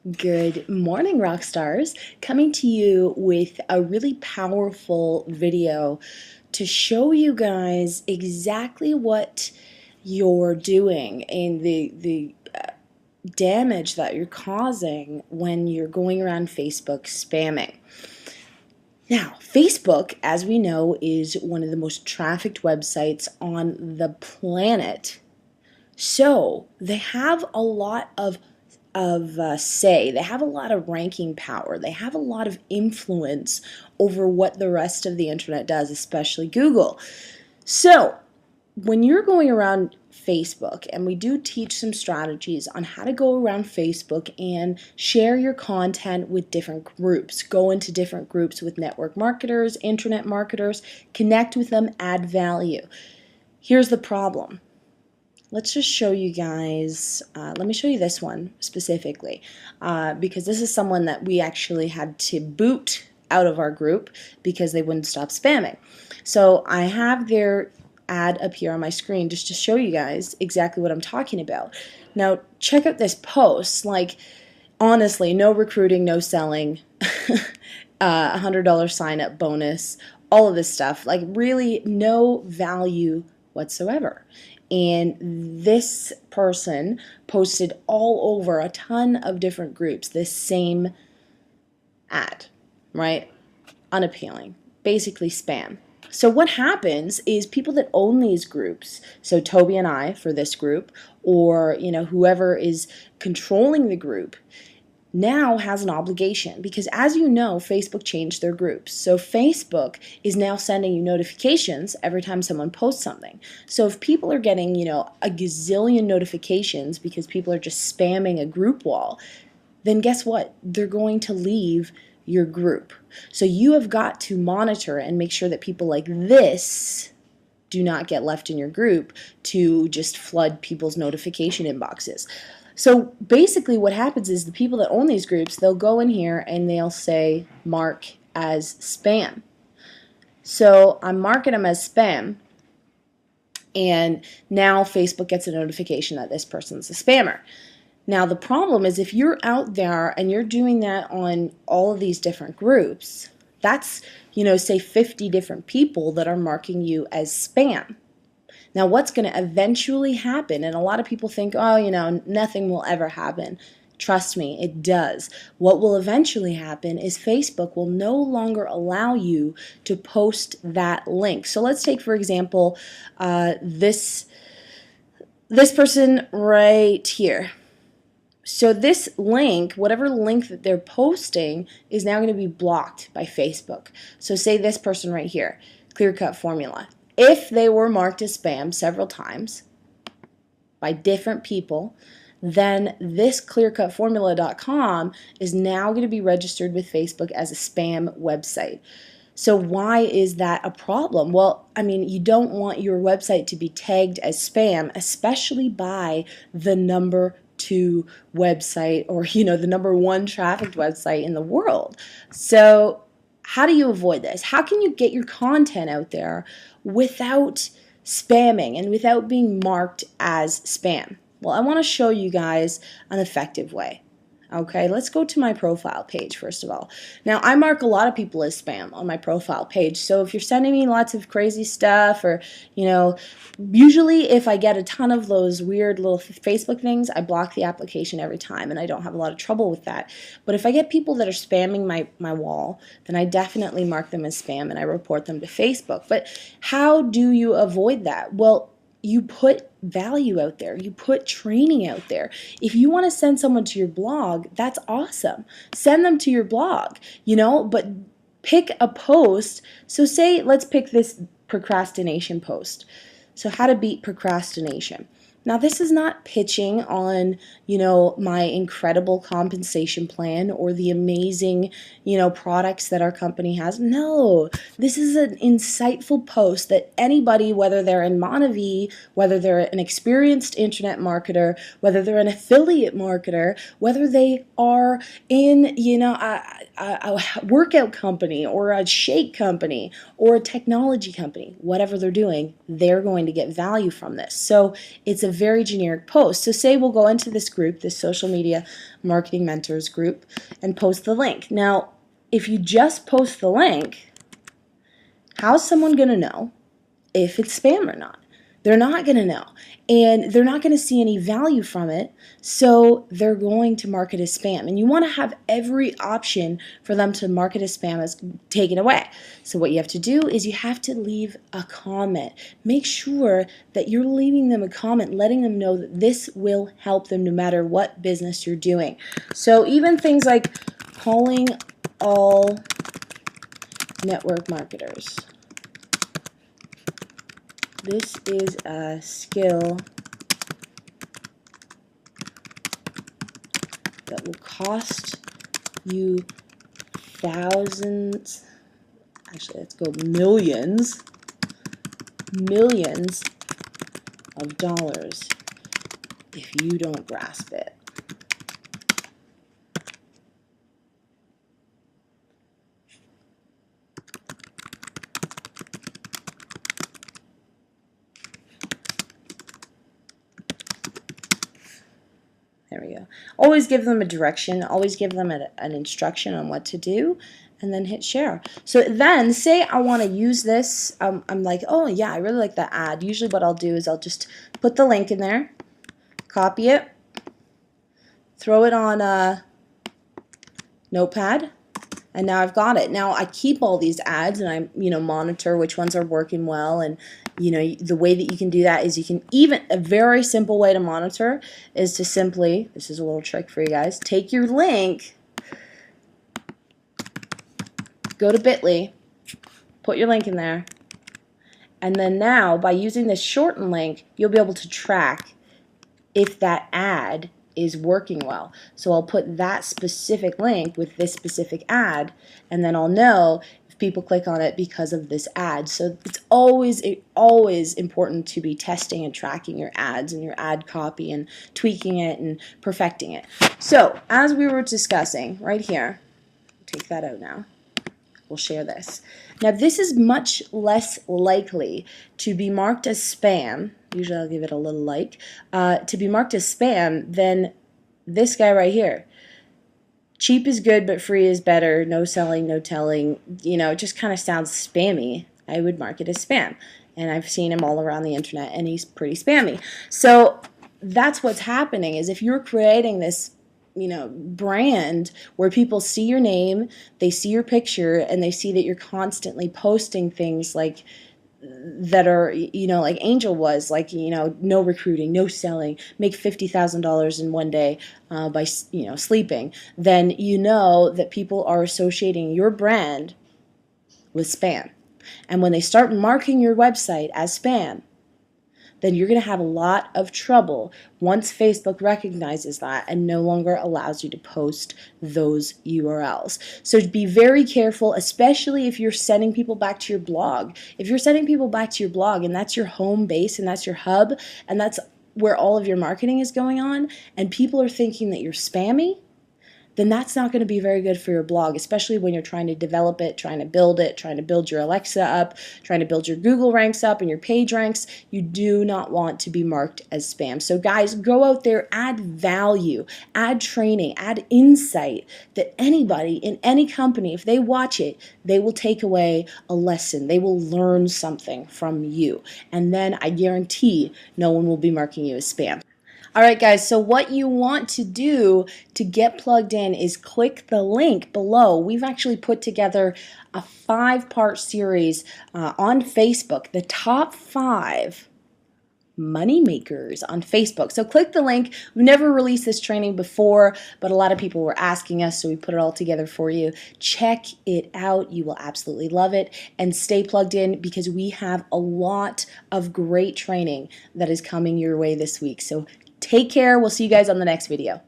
Good morning, rock stars. Coming to you with a really powerful video to show you guys exactly what you're doing and the damage that you're causing when you're going around Facebook spamming. Now, Facebook, as we know, is one of the most trafficked websites on the planet. So they have a lot of say. They have a lot of ranking power. They have a lot of influence over what the rest of the internet does, especially Google. So when you're going around Facebook, and we do teach some strategies on how to go around Facebook and share your content with different groups, go into different groups with network marketers, internet marketers, connect with them, add value. Here's the problem. Let's just show you guys, let me show you this one specifically, because this is someone that we actually had to boot out of our group because they wouldn't stop spamming. So I have their ad up here on my screen just to show you guys exactly what I'm talking about. Now check out this post. Like, honestly, no recruiting, no selling, $100 sign up bonus, all of this stuff, like really no value whatsoever. And this person posted all over a ton of different groups this same ad, right? Unappealing, basically spam. So what happens is people that own these groups, so Toby and I for this group, or whoever is controlling the group, now has an obligation, because as you know, Facebook changed their groups. So Facebook is now sending you notifications every time someone posts something. So if people are getting, a gazillion notifications because people are just spamming a group wall, then guess what? They're going to leave your group. So you have got to monitor and make sure that people like this do not get left in your group to just flood people's notification inboxes. So basically what happens is the people that own these groups, they'll go in here and they'll say mark as spam. So I'm marking them as spam, and now Facebook gets a notification that this person's a spammer. Now the problem is, if you're out there and you're doing that on all of these different groups, that's, say 50 different people that are marking you as spam. Now what's going to eventually happen, and a lot of people think, oh, nothing will ever happen. Trust me, it does. What will eventually happen is Facebook will no longer allow you to post that link. So let's take, for example, this person right here. So this link, whatever link that they're posting, is now going to be blocked by Facebook. So say this person right here, Clear Cut Formula. If they were marked as spam several times by different people, then this clearcutformula.com is now going to be registered with Facebook as a spam website. So why is that a problem? Well, you don't want your website to be tagged as spam, especially by the number 2 website, or the number 1 trafficked website in the world. So how do you avoid this? How can you get your content out there without spamming and without being marked as spam? Well, I want to show you guys an effective way. Okay, let's go to my profile page first of all. Now, I mark a lot of people as spam on my profile page, so if you're sending me lots of crazy stuff, or, usually if I get a ton of those weird little Facebook things, I block the application every time, and I don't have a lot of trouble with that. But if I get people that are spamming my wall, then I definitely mark them as spam and I report them to Facebook. But how do you avoid that? Well, you put value out there. You put training out there. If you want to send someone to your blog, that's awesome. Send them to your blog, but pick a post. So say, let's pick this procrastination post. So how to beat procrastination. Now, this is not pitching on, my incredible compensation plan or the amazing, products that our company has. No, this is an insightful post that anybody, whether they're in Monavie, whether they're an experienced internet marketer, whether they're an affiliate marketer, whether they are in, a workout company or a shake company or a technology company, whatever they're doing, they're going to get value from this. So it's a a very generic post. So say we'll go into this group, this social media marketing mentors group, and post the link. Now, if you just post the link, how's someone going to know if it's spam or not? They're not going to know, and they're not going to see any value from it, so they're going to mark it as spam. And you want to have every option for them to mark it as spam as taken away. So what you have to do is you have to leave a comment. Make sure that you're leaving them a comment, letting them know that this will help them no matter what business you're doing. So even things like calling all network marketers. This is a skill that will cost you thousands, actually let's go millions of dollars if you don't grasp it. There we go. Always give them a direction, always give them an instruction on what to do, and then hit share. So then, say I want to use this, I'm like, oh yeah, I really like that ad. Usually what I'll do is I'll just put the link in there, copy it, throw it on a notepad, and now I've got it. Now I keep all these ads and I monitor which ones are working well, and the way that you can do that is you can even, a very simple way to monitor is to simply, this is a little trick for you guys, take your link, go to Bitly, put your link in there, and then now by using this shortened link you'll be able to track if that ad is working well. So I'll put that specific link with this specific ad, and then I'll know if people click on it because of this ad. So it's always important to be testing and tracking your ads and your ad copy and tweaking it and perfecting it. So as we were discussing right here, take that out now. We'll share this. Now this is much less likely to be marked as spam. Usually I'll give it a little like. To be marked as spam than this guy right here. Cheap is good but free is better. No selling, no telling. It just kind of sounds spammy. I would mark it as spam. And I've seen him all around the internet and he's pretty spammy. So that's what's happening is if you're creating this brand where people see your name, they see your picture, and they see that you're constantly posting things like that are, like Angel was, like, no recruiting, no selling, make $50,000 in one day by, sleeping, then that people are associating your brand with spam. And when they start marking your website as spam, then you're going to have a lot of trouble once Facebook recognizes that and no longer allows you to post those URLs. So be very careful, especially if you're sending people back to your blog. If you're sending people back to your blog and that's your home base and that's your hub and that's where all of your marketing is going on, and people are thinking that you're spammy, then that's not going to be very good for your blog, especially when you're trying to develop it, trying to build your Alexa up, trying to build your Google ranks up and your page ranks. You do not want to be marked as spam. So guys, go out there, add value, add training, add insight that anybody in any company, if they watch it, they will take away a lesson. They will learn something from you. And then I guarantee no one will be marking you as spam. Alright guys, so what you want to do to get plugged in is click the link below. We've actually put together a 5-part series on Facebook, the top 5 money makers on Facebook. So click the link. We've never released this training before, but a lot of people were asking us, so we put it all together for you. Check it out. You will absolutely love it, and stay plugged in because we have a lot of great training that is coming your way this week. So take care. We'll see you guys on the next video.